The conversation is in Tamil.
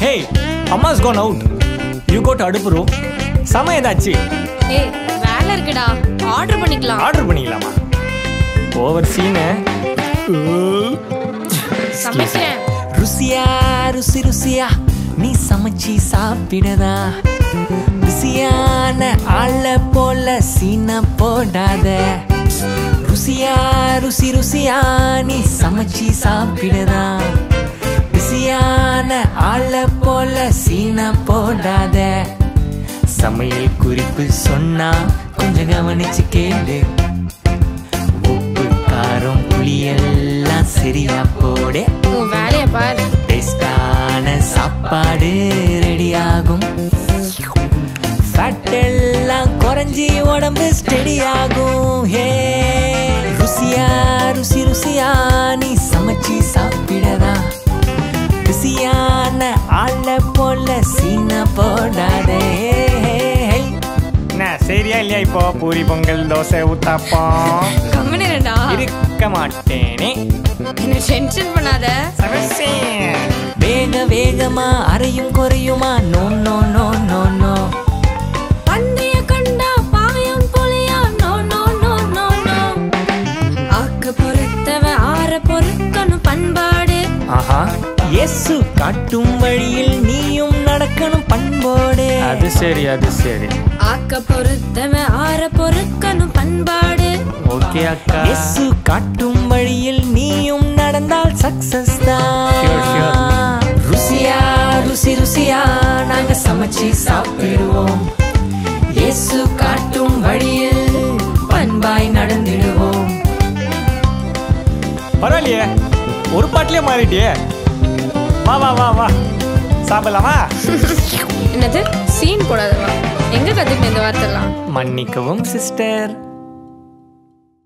Hey, Amma's gone out. You go to அடுப்பு room. சம ஏதாச்சு? ஏய், வேலை இருக்குடா. ஆர்டர் பண்ணிக்கலாம். ஆர்டர் பண்ணிக்கலாமா? ஓவர் சீனே. சமைக்கிறேன். ருசியா ருசி ருசியா நீ சமைச்சி சாப்பிடதா. ருசியான ஆள போல சீன போடாத. ருசியா ருசி ருசியா நீ சமைச்சி சாப்பிடதா. ருசியான ஆள போல சீன போடாத. சமையல் குறிப்பு சொன்னா கொஞ்சம் கவனிச்சு கேளு. உப்பு காரம் புளி எல்லாம் சரியா போடு. உன் வேலைய பாரு. டேஸ்டான சாப்பாடு ரெடி ஆகும். ஃபேட் எல்லாம் குறைஞ்சி உடம்பு ஸ்டெடி ஆகும். ஹே ருசியா ருசி ருசியா நீ சமைச்சி சாப்பிடதா. ருசியான ஆள போல சீன போடாதே. என்ன சரியா இல்லையா? இப்போ பூரி பொங்கல் தோசை ஊத்தாப்பம் கம்முனுடா. இருக்க மாட்டேனே. என்ன டென்ஷன் பண்ணாத. வேக வேகமா அரையும் குறையுமா? No no no no no. பண்டைய கண்டா பாயம் புலியா? No no no no no. ஆக்க பொறுத்தவ ஆற பொறுக்கணும் பண்பாடு. ஆஹா, இயேசு காட்டும் வழியில் நீயும் நடக்கணும் பண்போடு. அது சரி அது சரி. ஆக்க பொறுத்தவ ஆற பொறுக்கணும் பண்பாடு. ஓகே அக்கா. இயேசு காட்டும் வழியில் நீயும் நடந்தால் சக்சஸ் தான். ருசியா ருசி ருசியா நாங்க சமைச்சு சாப்பிடுவோம். இயேசு காட்டும் வழியில் பண்பாய் நடந்திடுவோம். பரவாயில்லையே, ஒரு பாட்டிலே மாறிட்டியே. வா வா வா வா சாப்பிடலாமா? என்னது சீன் போடாதவா? எங்க கத்துக்கிட்ட இந்த வார்த்தைலாம்? மன்னிக்கவும் சிஸ்டர்.